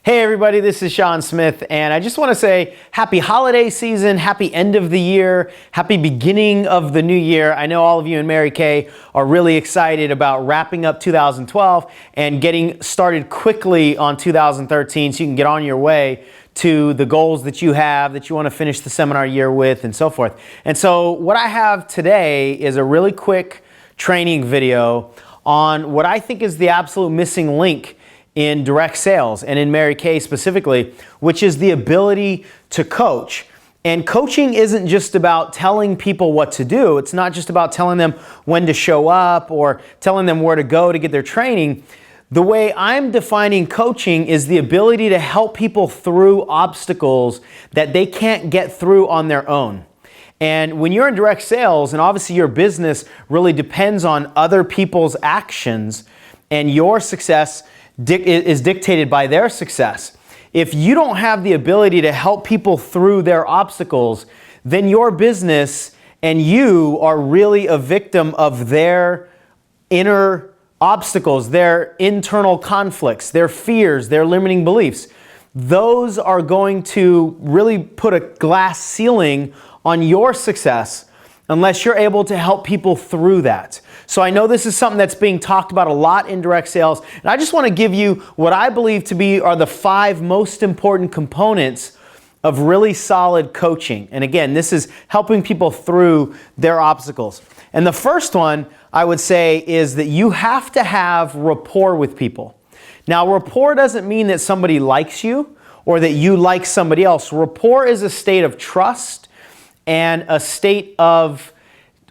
Hey everybody, this is Sean Smith, and I just want to say happy holiday season, happy end of the year, happy beginning of the new year. I know all of you in Mary Kay are really excited about wrapping up 2012 and getting started quickly on 2013 so you can get on your way to the goals that you have, that you want to finish the seminar year with, and so forth. And so what I have today is a really quick training video on what I think is the absolute missing link in direct sales and in Mary Kay specifically, which is the ability to coach. And coaching isn't just about telling people what to do. It's not just about telling them when to show up or telling them where to go to get their training. The way I'm defining coaching is the ability to help people through obstacles that they can't get through on their own. And when you're in direct sales, and obviously your business really depends on other people's actions, and your success is dictated by their success. If you don't have the ability to help people through their obstacles, then your business and you are really a victim of their inner obstacles, their internal conflicts, their fears, their limiting beliefs. Those are going to really put a glass ceiling on your success unless you're able to help people through that. So I know this is something that's being talked about a lot in direct sales, and I just want to give you what I believe to be are the 5 most important components of really solid coaching. And again, this is helping people through their obstacles. And the first one I would say is that you have to have rapport with people. Now, rapport doesn't mean that somebody likes you or that you like somebody else. Rapport is a state of trust and a state of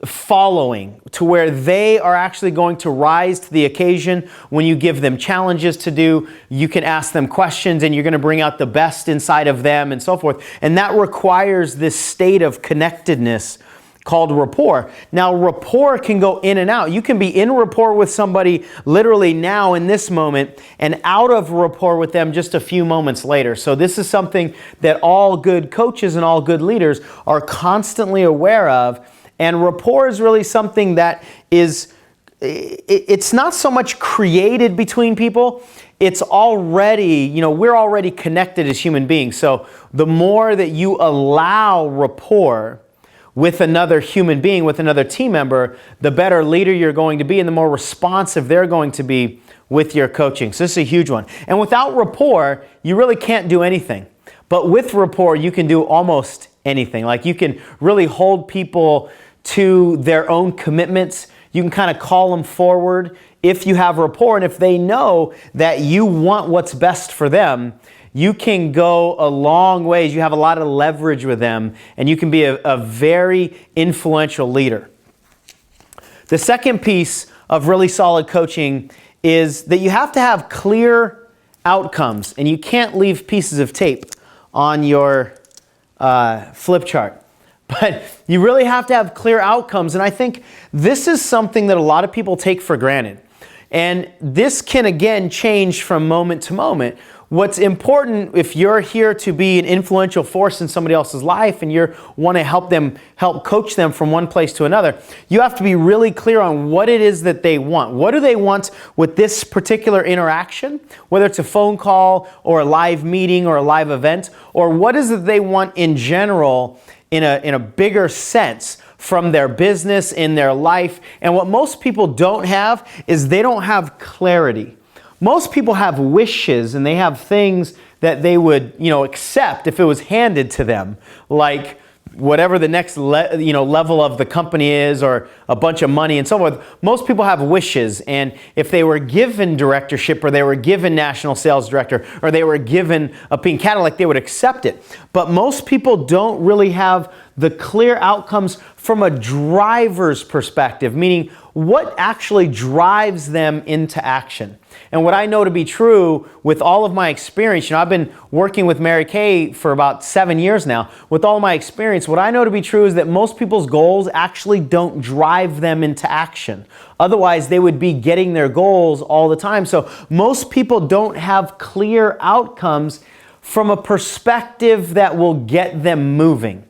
following, to where they are actually going to rise to the occasion. When you give them challenges to do, you can ask them questions and you're going to bring out the best inside of them and so forth. And that requires this state of connectedness called rapport. Now, rapport can go in and out. You can be in rapport with somebody literally now in this moment and out of rapport with them just a few moments later. So this is something that all good coaches and all good leaders are constantly aware of. And rapport is really something that is, it's not so much created between people. It's already, we're already connected as human beings. So the more that you allow rapport with another human being, with another team member, the better leader you're going to be and the more responsive they're going to be with your coaching. So this is a huge one. And without rapport, you really can't do anything. But with rapport, you can do almost anything. Like you can really hold people to their own commitments. You can kind of call them forward if you have rapport. And if they know that you want what's best for them, you can go a long ways. You have a lot of leverage with them, and you can be a very influential leader. The second piece of really solid coaching is that you have to have clear outcomes, and you can't leave pieces of tape on your flip chart. But you really have to have clear outcomes, and I think this is something that a lot of people take for granted. And this can, again, change from moment to moment. What's important, if you're here to be an influential force in somebody else's life and you want to help coach them from one place to another, you have to be really clear on what it is that they want. What do they want with this particular interaction, whether it's a phone call or a live meeting or a live event, or what is it they want in general in a bigger sense from their business, in their life. And what most people don't have is they don't have clarity. Most people have wishes and they have things that they would, accept if it was handed to them, like whatever the next level of the company is, or a bunch of money and so forth. Most people have wishes, and if they were given directorship, or they were given national sales director, or they were given a pink Cadillac, they would accept it. But most people don't really have the clear outcomes from a driver's perspective, meaning what actually drives them into action. And what I know to be true with all of my experience, I've been working with Mary Kay for about 7 years now. With all my experience, what I know to be true is that most people's goals actually don't drive them into action. Otherwise, they would be getting their goals all the time. So most people don't have clear outcomes from a perspective that will get them moving.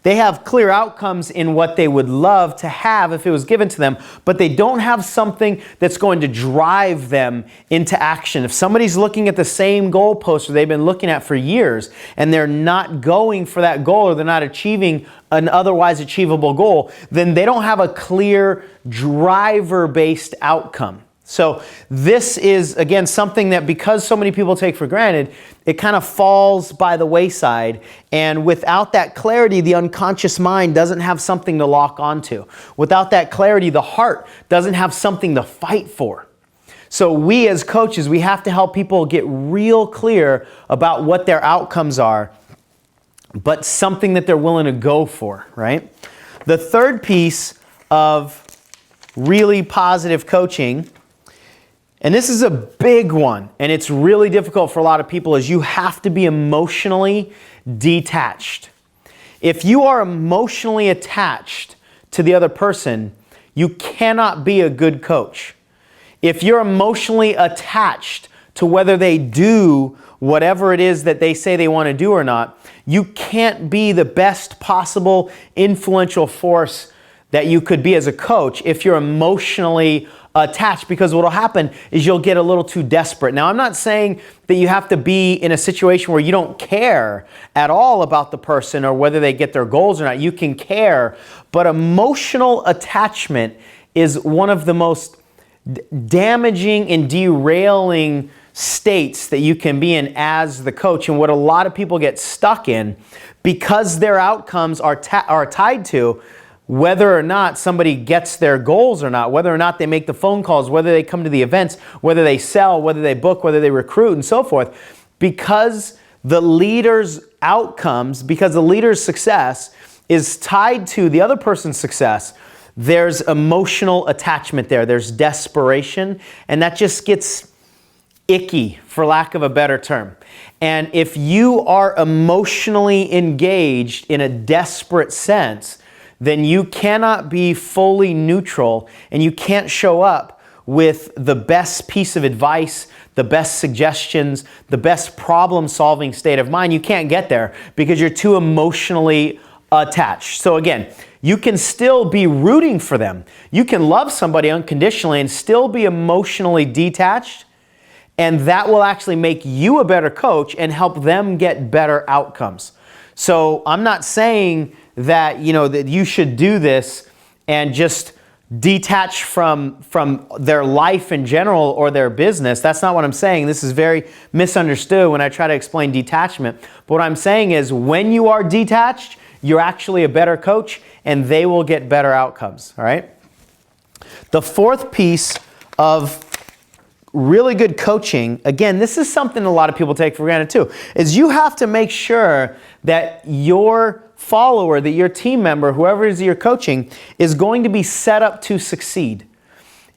They have clear outcomes in what they would love to have if it was given to them, but they don't have something that's going to drive them into action. If somebody's looking at the same goalpost they've been looking at for years and they're not going for that goal, or they're not achieving an otherwise achievable goal, then they don't have a clear driver-based outcome. So this is, again, something that, because so many people take for granted, it kind of falls by the wayside. And without that clarity, the unconscious mind doesn't have something to lock onto. Without that clarity, the heart doesn't have something to fight for. So we as coaches, we have to help people get real clear about what their outcomes are, but something that they're willing to go for, right? The third piece of really positive coaching, and this is a big one, and it's really difficult for a lot of people, is you have to be emotionally detached. If you are emotionally attached to the other person, you cannot be a good coach. If you're emotionally attached to whether they do whatever it is that they say they want to do or not, you can't be the best possible influential force that you could be as a coach if you're emotionally attached, because what will happen is you'll get a little too desperate. Now, I'm not saying that you have to be in a situation where you don't care at all about the person or whether they get their goals or not. You can care, but emotional attachment is one of the most damaging and derailing states that you can be in as the coach, and what a lot of people get stuck in because their outcomes are tied to whether or not somebody gets their goals or not, whether or not they make the phone calls, whether they come to the events, whether they sell, whether they book, whether they recruit, and so forth. Because the leader's outcomes, because the leader's success is tied to the other person's success, there's emotional attachment there. There's desperation, and that just gets icky, for lack of a better term. And if you are emotionally engaged in a desperate sense, then you cannot be fully neutral, and you can't show up with the best piece of advice, the best suggestions, the best problem-solving state of mind. You can't get there because you're too emotionally attached. So again, you can still be rooting for them. You can love somebody unconditionally and still be emotionally detached, and that will actually make you a better coach and help them get better outcomes. So I'm not saying that, that you should do this and just detach from their life in general or their business. That's not what I'm saying. This is very misunderstood when I try to explain detachment. But what I'm saying is, when you are detached, you're actually a better coach and they will get better outcomes, all right? The fourth piece of really good coaching, again, this is something a lot of people take for granted too, is you have to make sure that your follower, that your team member, whoever it is you're coaching, is going to be set up to succeed.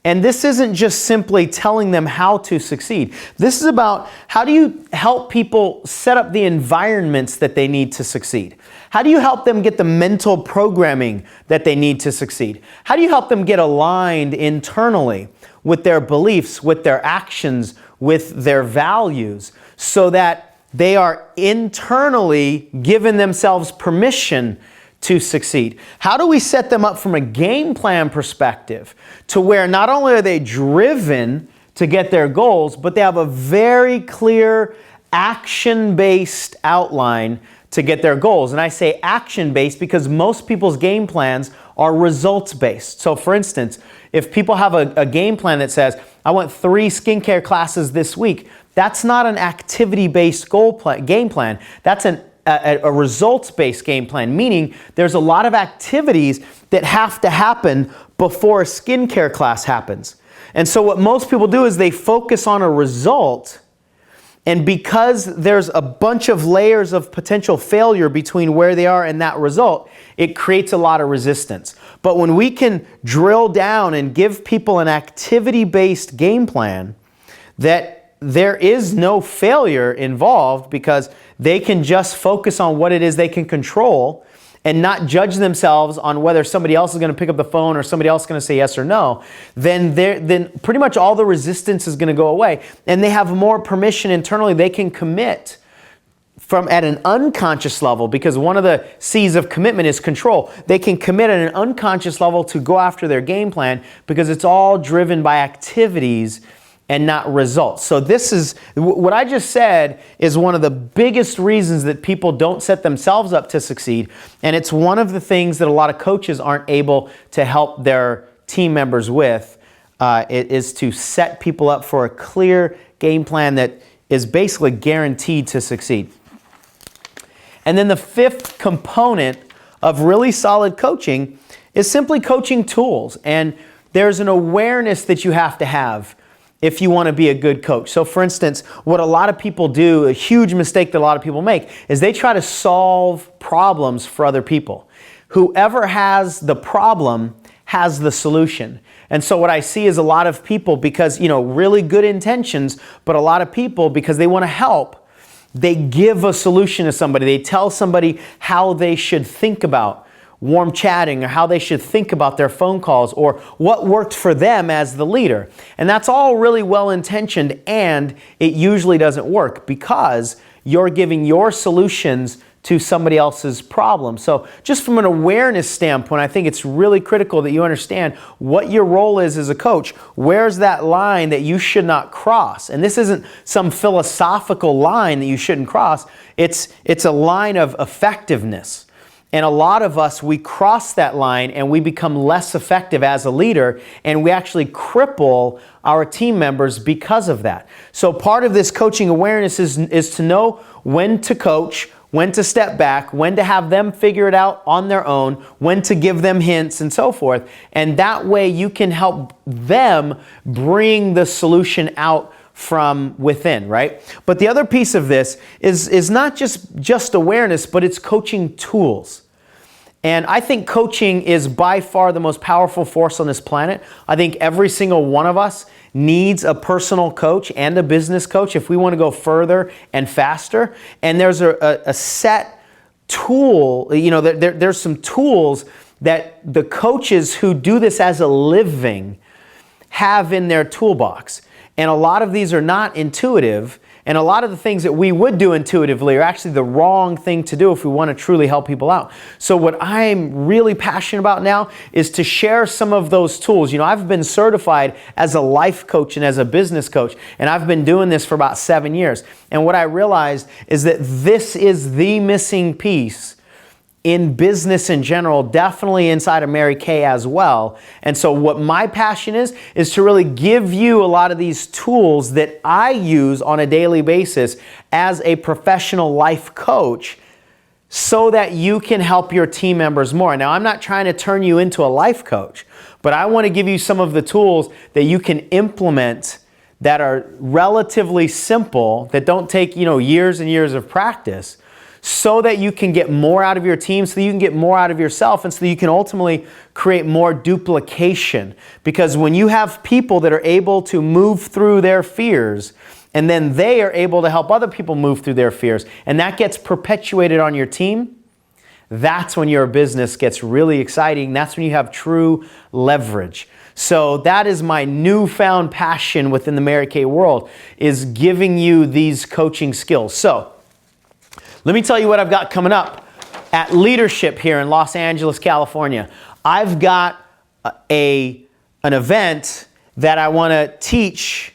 And this isn't just simply telling them how to succeed. This is about, how do you help people set up the environments that they need to succeed? How do you help them get the mental programming that they need to succeed? How do you help them get aligned internally with their beliefs, with their actions, with their values, so that they are internally giving themselves permission to succeed? How do we set them up from a game plan perspective to where not only are they driven to get their goals, but they have a very clear action-based outline to get their goals? And I say action-based because most people's game plans are results-based. So for instance, if people have a game plan that says, I want 3 skincare classes this week, that's not an activity-based game plan. That's a results-based game plan, meaning there's a lot of activities that have to happen before a skincare class happens. And so what most people do is they focus on a result, and because there's a bunch of layers of potential failure between where they are and that result, it creates a lot of resistance. But when we can drill down and give people an activity-based game plan, that there is no failure involved because they can just focus on what it is they can control and not judge themselves on whether somebody else is going to pick up the phone or somebody else is going to say yes or no, then pretty much all the resistance is going to go away. And they have more permission internally. They can commit from at an unconscious level, because one of the C's of commitment is control. They can commit at an unconscious level to go after their game plan because it's all driven by activities and not results. So this is, what I just said is one of the biggest reasons that people don't set themselves up to succeed. And it's one of the things that a lot of coaches aren't able to help their team members with. It is to set people up for a clear game plan that is basically guaranteed to succeed. And then the fifth component of really solid coaching is simply coaching tools. And there's an awareness that you have to have if you want to be a good coach. So for instance, what a lot of people do, a huge mistake that a lot of people make, is they try to solve problems for other people. Whoever has the problem has the solution. And so what I see is a lot of people, because, really good intentions, but a lot of people, because they want to help, they give a solution to somebody. They tell somebody how they should think about warm chatting, or how they should think about their phone calls, or what worked for them as the leader. And that's all really well-intentioned, and it usually doesn't work because you're giving your solutions to somebody else's problem. So just from an awareness standpoint, I think it's really critical that you understand what your role is as a coach. Where's that line that you should not cross? And this isn't some philosophical line that you shouldn't cross. It's a line of effectiveness. And a lot of us, we cross that line and we become less effective as a leader, and we actually cripple our team members because of that. So part of this coaching awareness is to know when to coach, when to step back, when to have them figure it out on their own, when to give them hints and so forth. And that way you can help them bring the solution out from within, right? But the other piece of this is not just awareness, but it's coaching tools. And I think coaching is by far the most powerful force on this planet. I think every single one of us needs a personal coach and a business coach if we want to go further and faster. And there's a set tool, there's some tools that the coaches who do this as a living have in their toolbox. And a lot of these are not intuitive, and a lot of the things that we would do intuitively are actually the wrong thing to do if we want to truly help people out. So what I'm really passionate about now is to share some of those tools. I've been certified as a life coach and as a business coach, and I've been doing this for about 7 years. And what I realized is that this is the missing piece in business in general, definitely inside of Mary Kay as well. And so what my passion is to really give you a lot of these tools that I use on a daily basis as a professional life coach so that you can help your team members more. Now, I'm not trying to turn you into a life coach, but I want to give you some of the tools that you can implement that are relatively simple, that don't take, years and years of practice, so that you can get more out of your team, so that you can get more out of yourself, and so that you can ultimately create more duplication. Because when you have people that are able to move through their fears, and then they are able to help other people move through their fears, and that gets perpetuated on your team, that's when your business gets really exciting. That's when you have true leverage. So that is my newfound passion within the Mary Kay world, is giving you these coaching skills. So let me tell you what I've got coming up at Leadership here in Los Angeles, California. I've got an event that I want to teach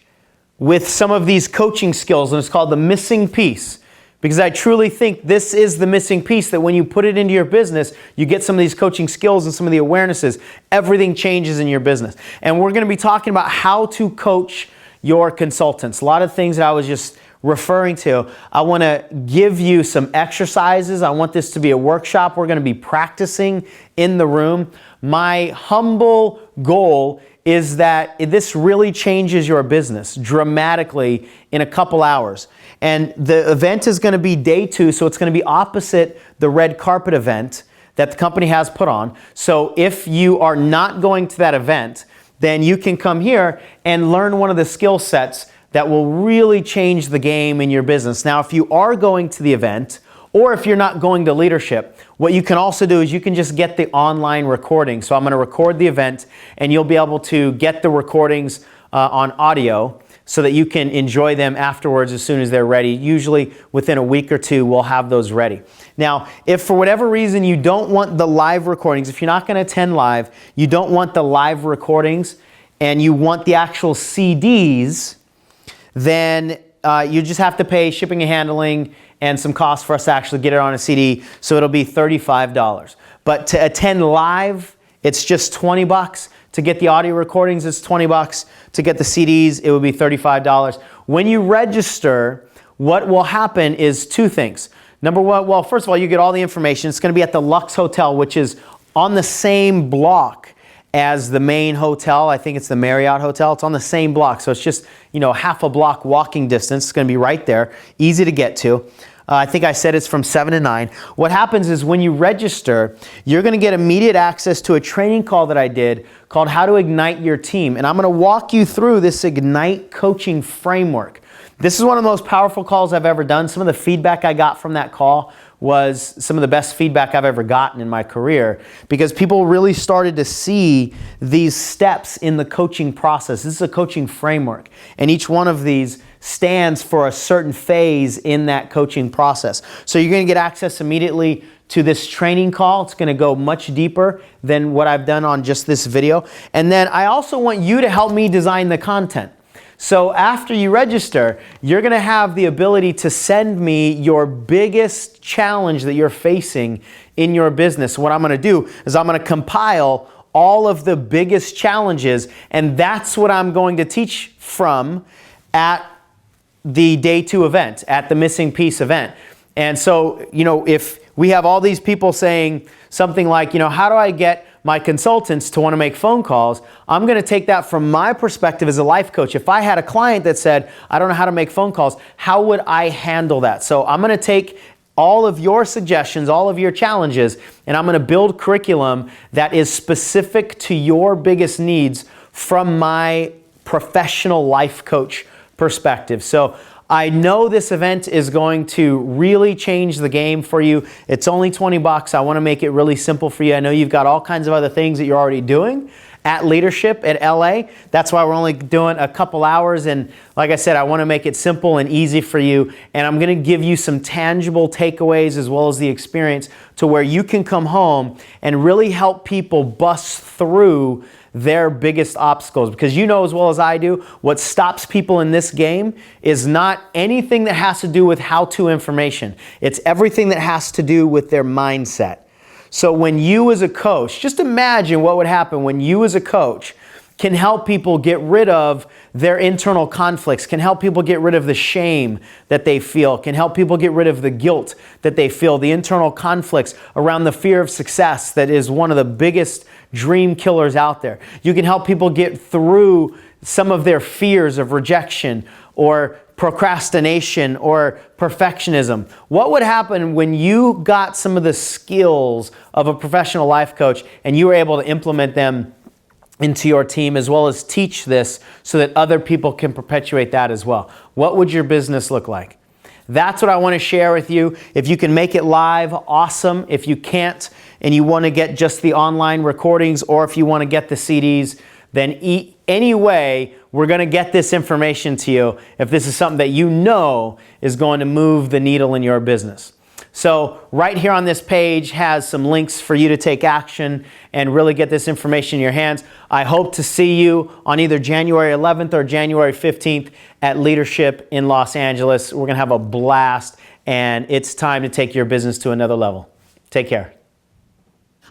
with some of these coaching skills, and it's called The Missing Piece. Because I truly think this is the missing piece, that when you put it into your business, you get some of these coaching skills and some of the awarenesses, everything changes in your business. And we're going to be talking about how to coach your consultants. A lot of things that I was just referring to. I want to give you some exercises. I want this to be a workshop. We're going to be practicing in the room. My humble goal is that this really changes your business dramatically in a couple hours. And the event is going to be day 2, so it's going to be opposite the red carpet event that the company has put on. So if you are not going to that event, then you can come here and learn one of the skill sets that will really change the game in your business. Now, if you are going to the event, or if you're not going to Leadership, what you can also do is you can just get the online recording. So I'm going to record the event, and you'll be able to get the recordings on audio. so that you can enjoy them afterwards as soon as they're ready. Usually within a week or two, we'll have those ready. Now, if for whatever reason you don't want the live recordings, if you're not going to attend live, you don't want the live recordings, and you want the actual CDs, then you just have to pay shipping and handling and some costs for us to actually get it on a CD, so it'll be $35. But to attend live, it's just $20. To get the audio recordings, it's $20. To get the CDs, it would be $35. When you register, what will happen is two things. Number one, well, first of all, you get all the information. It's going to be at the Lux Hotel, which is on the same block as the main hotel. I think it's the Marriott Hotel. It's on the same block, so it's just, half a block walking distance. It's going to be right there, easy to get to. I think I said it's from 7 to 9. What happens is when you register, you're going to get immediate access to a training call that I did called How to Ignite Your Team. And I'm going to walk you through this Ignite coaching framework. This is one of the most powerful calls I've ever done. Some of the feedback I got from that call was some of the best feedback I've ever gotten in my career, because people really started to see these steps in the coaching process. This is a coaching framework, and each one of these stands for a certain phase in that coaching process. So you're going to get access immediately to this training call. It's going to go much deeper than what I've done on just this video. And then I also want you to help me design the content. So after you register, you're going to have the ability to send me your biggest challenge that you're facing in your business. What I'm going to do is I'm going to compile all of the biggest challenges, and that's what I'm going to teach from at the day 2 event, at the Missing Piece event. And so, if we have all these people saying something like, how do I get my consultants to want to make phone calls? I'm going to take that from my perspective as a life coach. If I had a client that said, I don't know how to make phone calls, how would I handle that? So I'm going to take all of your suggestions, all of your challenges, and I'm going to build curriculum that is specific to your biggest needs from my professional life coach perspective. So I know this event is going to really change the game for you. It's only $20. I want to make it really simple for you. I know you've got all kinds of other things that you're already doing at Leadership at LA. That's why we're only doing a couple hours. And like I said, I want to make it simple and easy for you. And I'm going to give you some tangible takeaways as well as the experience to where you can come home and really help people bust through their biggest obstacles. Because you know as well as I do, what stops people in this game is not anything that has to do with how-to information. It's everything that has to do with their mindset. So when you as a coach, just imagine what would happen when you as a coach can help people get rid of their internal conflicts, can help people get rid of the shame that they feel, can help people get rid of the guilt that they feel, the internal conflicts around the fear of success that is one of the biggest dream killers out there. You can help people get through some of their fears of rejection or procrastination or perfectionism. What would happen when you got some of the skills of a professional life coach and you were able to implement them into your team, as well as teach this so that other people can perpetuate that as well? What would your business look like? That's what I want to share with you. If you can make it live, awesome. If you can't and you want to get just the online recordings, or if you want to get the CDs, then anyway, we're going to get this information to you if this is something that you know is going to move the needle in your business. So right here on this page has some links for you to take action and really get this information in your hands. I hope to see you on either January 11th or January 15th at Leadership in Los Angeles. We're going to have a blast, and it's time to take your business to another level. Take care.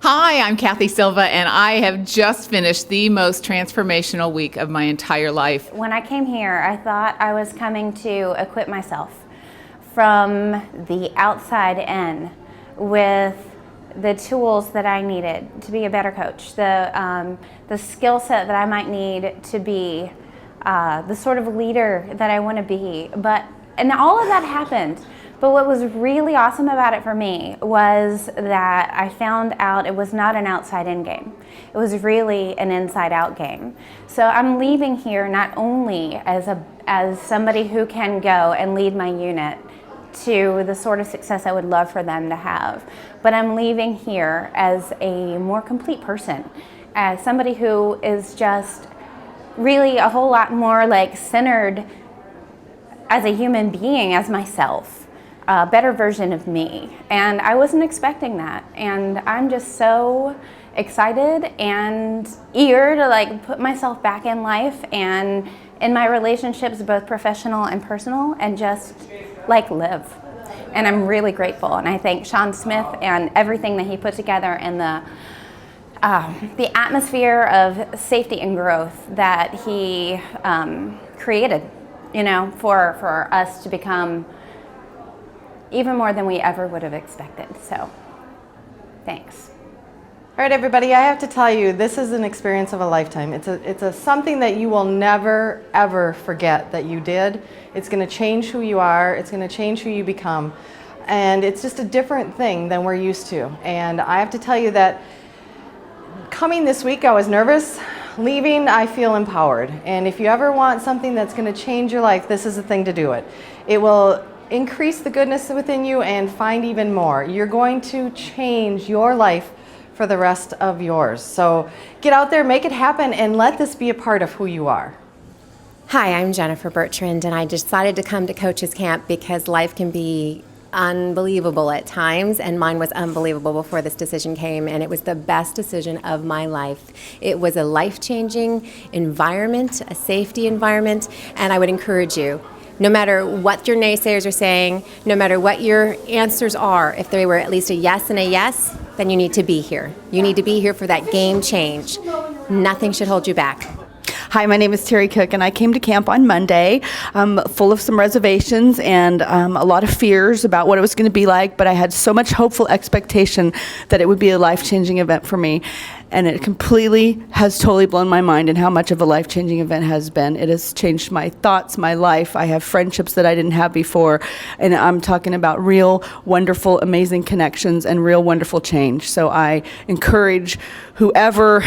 Hi, I'm Kathy Silva, and I have just finished the most transformational week of my entire life. When I came here, I thought I was coming to equip myself from the outside in with the tools that I needed to be a better coach, the skill set that I might need to be the sort of leader that I want to be. And all of that happened. But what was really awesome about it for me was that I found out it was not an outside-in game. It was really an inside-out game. So I'm leaving here not only as somebody who can go and lead my unit to the sort of success I would love for them to have, but I'm leaving here as a more complete person, as somebody who is just really a whole lot more like centered as a human being, as myself, a better version of me. And I wasn't expecting that. And I'm just so excited and eager to like put myself back in life and in my relationships, both professional and personal, and just like live. And I'm really grateful. And I thank Sean Smith and everything that he put together and the atmosphere of safety and growth that he created, you know, for us to become even more than we ever would have expected. So, thanks. All right, everybody, I have to tell you, this is an experience of a lifetime. It's something that you will never, ever forget that you did. It's going to change who you are. It's going to change who you become. And it's just a different thing than we're used to. And I have to tell you that coming this week, I was nervous. Leaving, I feel empowered. And if you ever want something that's going to change your life, this is the thing to do it. It will increase the goodness within you and find even more. You're going to change your life for the rest of yours. So get out there, make it happen, and let this be a part of who you are. Hi, I'm Jennifer Bertrand, and I decided to come to Coaches Camp because life can be unbelievable at times, and mine was unbelievable before this decision came, and it was the best decision of my life. It was a life-changing environment, a safety environment, and I would encourage you, no matter what your naysayers are saying, no matter what your answers are, if they were at least a yes and a yes, then you need to be here. You need to be here for that game change. Nothing should hold you back. Hi, my name is Terry Cook, and I came to camp on Monday full of some reservations and a lot of fears about what it was going to be like, but I had so much hopeful expectation that it would be a life-changing event for me. And it completely has totally blown my mind in how much of a life-changing event has been. It has changed my thoughts, my life. I have friendships that I didn't have before. And I'm talking about real, wonderful, amazing connections and real, wonderful change. So I encourage whoever,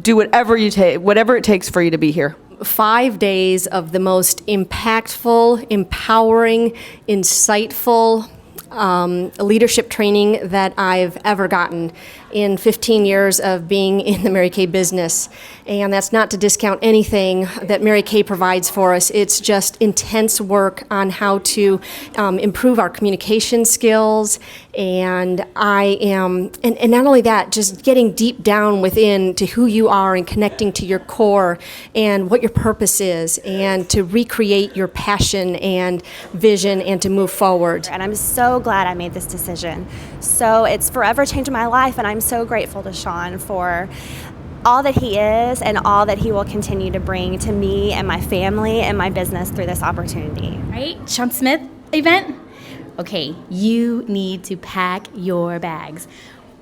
do whatever it takes for you to be here. 5 days of the most impactful, empowering, insightful leadership training that I've ever gotten in 15 years of being in the Mary Kay business. And that's not to discount anything that Mary Kay provides for us. It's just intense work on how to improve our communication skills. And and not only that, just getting deep down within to who you are and connecting to your core and what your purpose is, and to recreate your passion and vision and to move forward. And I'm so glad I made this decision. So it's forever changed my life, and I'm so grateful to Sean for all that he is and all that he will continue to bring to me and my family and my business through this opportunity. Right? Sean Smith event? Okay, you need to pack your bags.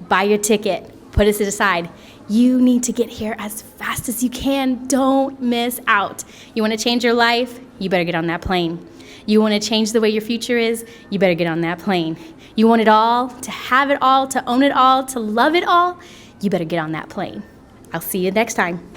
Buy your ticket. Put it aside. You need to get here as fast as you can. Don't miss out. You want to change your life? You better get on that plane. You want to change the way your future is? You better get on that plane. You want it all, to have it all, to own it all, to love it all? You better get on that plane. I'll see you next time.